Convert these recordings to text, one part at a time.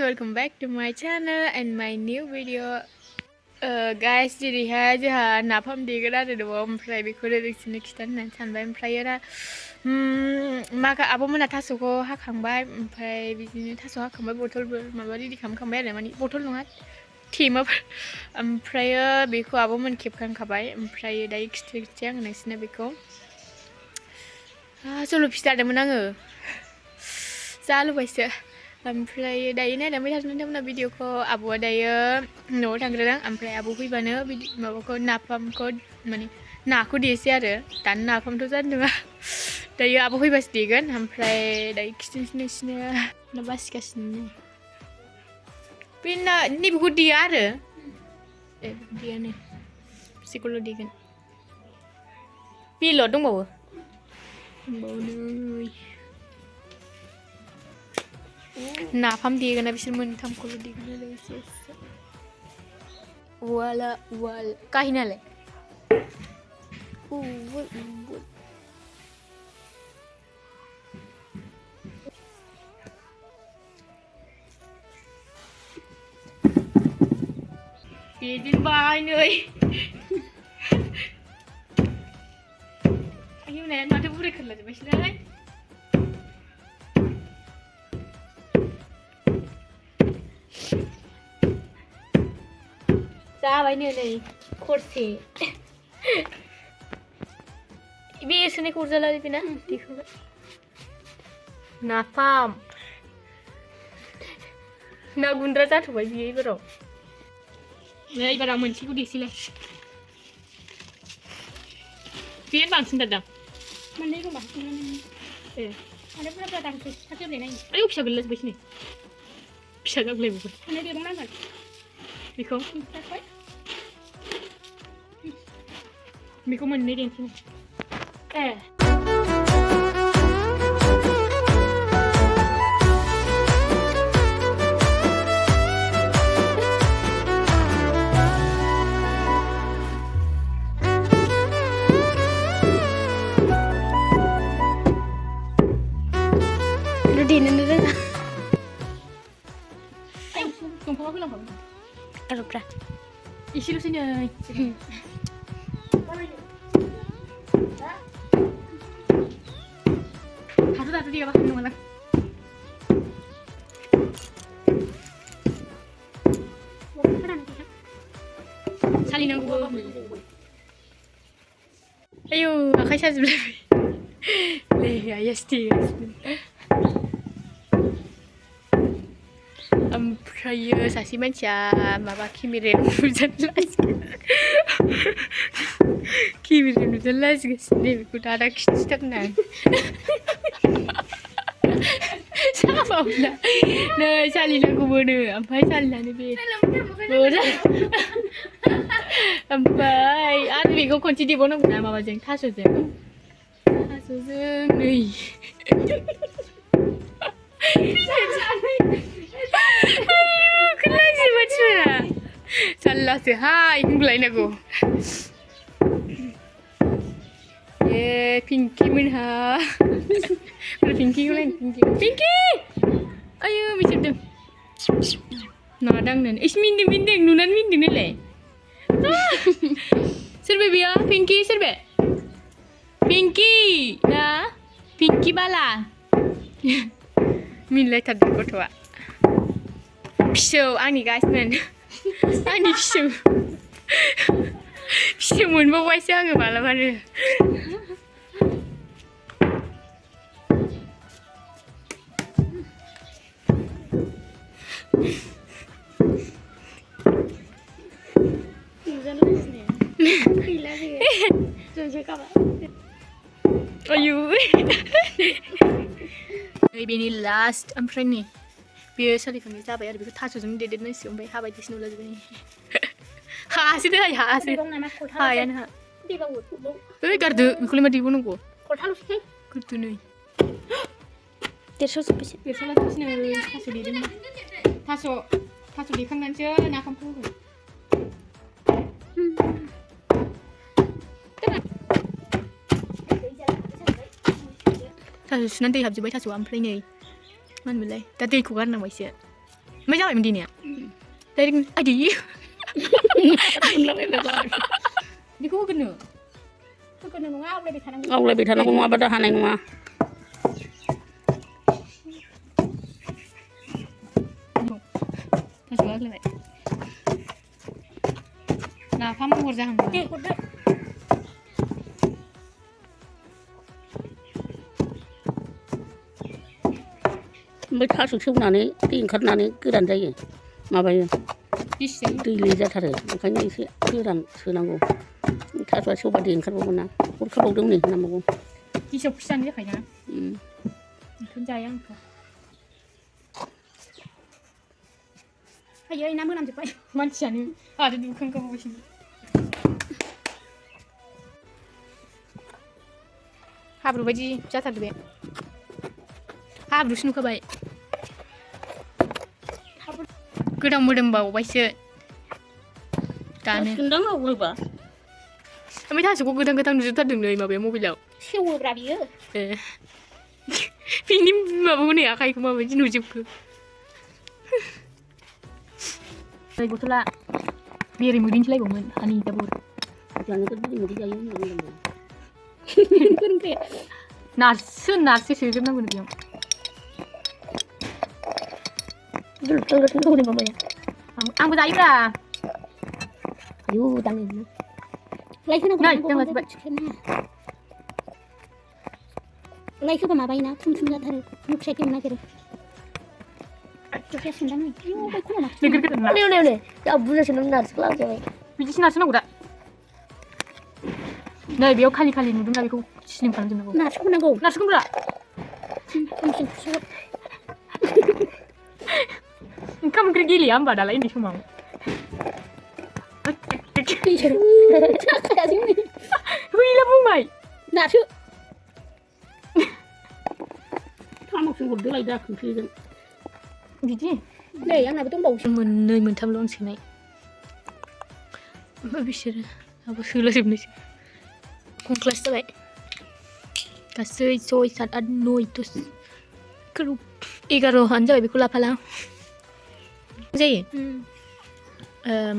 welcome back to my channel and my new video. Guys, jadiहाय जोंहा नाफाम देगोन आरो दङ ओमफ्राय बेखौ नोंसोरनो खिथानो होननानै सानबाय ओमफ्राय दा आब'मोना थास'खौ हाखांबाय ओमफ्राय बिदिनो थास' हाखांबाय बथलबो माबा रेडि खालामखांबाय आरो माने बथल नङा थेमाफोर ओमफ्राय बेखौ आब'मोन खेबखांखाबाय ओमफ्राय दायो खिथानोसै आङो नोंसोरनो बेखौ सल' फिजादोंमोन आङो जालुबायसो ओमफ्राय दायो नायलांबाय थादों नोंथांमोना भिडिअखौ आब'आ दायो न'आव थांग्रोदों ओमफ्राय आब' फैबानो बिदि माबाखौ नाफामखौ माने नाखौ देसै आरो दानो नाफामथ' जानो नङा दायो आब' फैबासो देगोन ओमफ्राय दायो खिथानोसै नोंसोरनो ना बासिगासिनो बे नैबेखौ देया आरो देयानो बिसेखौल' देगोन बेल' दंबावो नै नाफाम देगोना बिसोर मोनथामखौल' देगोन आरो एसे उवाल काहिनालाय देजेनबाय नै आयौ नै माथो बुरै खोरलाजोब्बायसैलाय जाबायनो नै खरसे बे एरसोनायखौ अरजाला बेना देखांबाय नाफाम ना गुन्द्रा जाथ'बाय बियो एबाराव नै एबाराव मोनसेखौ देसैलाय बे बांसिन दादां मोननै दं बांसिन आरो बुरजा दांसै थाब जोबलायनाय आयौ फिसा गोलैला जोब्बायसो नै फिसा जागलायबावबाय मोननै देरनांगोन बेखौ मोननै देनसै देनोनो रोङा दंफाङाव होलांखाबाय आरोब्रा एसेल'सै नै दाथ' देयाबा हानाय नङालां सालिनांगौबो आयौ आखाइ साजोबलायबाय नै आइयासो देगासिनो ओमफ्रायो सासे मानसिया माबा केमेरायाव नुजानो लाजिगासिनो बेखौ दादा खिन्थिथारना साबावला नै सालिनांगौबोनो ओमफ्राय सालिनानै बे ओमफ्राय आरो बेखौ खनसे देबावनांगौ ना माबाजों थास'जों नै खोनासै मानसिफोरा जारलासोहाय होनलायनांगौ पिंकी मोनहा पिंकीखौ नायनो पिंकी आयौ बिसोरदों नादांनो एसे मिन्दों नुनानै मिन्दों नालाय सोर बे बेयो पिंकी सोर बे पिंकी ना पिंकी बाला मिनिलायथारदों गथ'आ फिसौ आंनि गासमोन आंनि फिसौ मोनबावबायसो आङो मालाबानो आयु बेनि लास्ट ओमफ्राय नै बेयो सोलिखांनाय जाबाय आरो बेखौ थास'जों देदेरनांसिगौ ओमफ्राय हाबायदिसो नुला जोबबाय हायासै दे हायासै हायानो हा गारदो बेखौलाय मा देबावनांगौ गारदो नै देरस'लाजोबबायसो नै थास' देदों थास' देखांनानैसो नाफामखौ होगोन थास' सुनानै दै हाबजोब्बाय थास'आ ओमफ्राय नै मा होनोमोनलाय दा दैखौ गारनांबायसो ไม่जाबायमोन दिनैया डाइरेक्ट आदि बेखौ होगोननो नङा आवलायबाय थानांगौ नङाबा दा हानाय नङा थास'आ होलायबाय नाफाम महर जाहांबाय दे हरदो ओमफ्राय थास' सेवनानै दै ओंखारनानै गोरान जायो माबायो दैले जाथारो ओंखायनो एसे गोरान सोनांगौ थास'आ सेवबा दै ओंखारबावगोन ना हरखाबावदों नै नांबावगौ गेसाव खि जानो जाखायोना ओंखायनो जाया आंथ' आयै ना मोनामजोब्बाय मानसियानो आरो दुखांखाबावगासिनो हाब्रु बायदि जाथारदो बे हाब्रुसो नुखाबाय गोदाव मोदोमबावबायसो दानो ओमफ्राय थास'खौ गोथां नुजोबथारदों नै माबायाव मबाइलाव सेवोब्रा बियो बिनि माबाखौ नै आखाइखौ माबायदि नुजोबखो दै बथला बेरे मोदैसो लायबावोमोन हानि दाबोर नारसो सोजोबनांगौनो बेयाव आंबो जायोब्रा आयु दाङो लाइक होनांगौ लाइक होबा माबायोना थुम जाथारो मुखिया खेवनो नागिरो बिदिसो नारसोनांगौ दा नै बेयाव खालि नुदोंना बेखौ स्लिम खालामजोबनांगौ नारसोनांगौब्रा ओंखाम ओंख्रि गेलेया होमबा दालाय उन्दै समाव गैला बुंबाय नारसो थामसो हरदोलाय दा खोख्लैजों बिदि नै आंनाबो दंबावोसो मोननै मोनथामल' आं सोनाय ओमफ्राय बिसोरो दाबो सोलाजोबनोसै खंख्लास जाबाय गासै 6 7 8 9 10 11 जाबाय बेखौ लाफाला जायो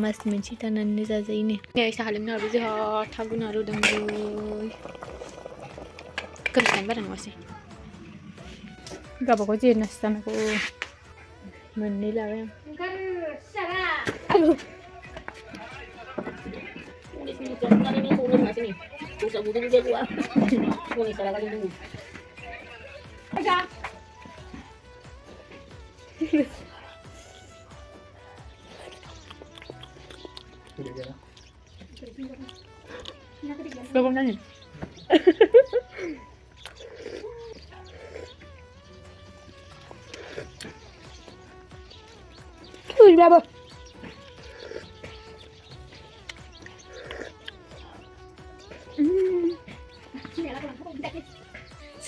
मास मोनसे थानानै जाजायो ने साहा लोंनाबो जोंहा थागोना रुदोंलै गोरान बारा नङासै गावबागाव जेरनासो जानांगौ मोननै लाबाय goblok nanya berapa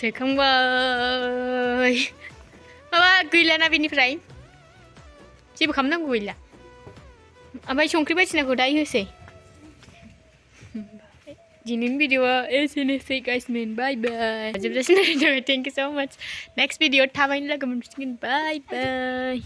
सेखांबाय माबा गैलाना बेनिफ्राय जेबो खालामनांगौ गैला ओमफ्राय संख्रि बायदिसिनाखौ दायो होसै दिनैनि भिडिअआ एसेनोसै गाइसमोन बाय बाय जोबजासिम नायनायनि थाखाय थेंक इउ सो माच नेक्स्ट भिडिअ थाबैनो लोगो मोनफिनगोन बाय बाय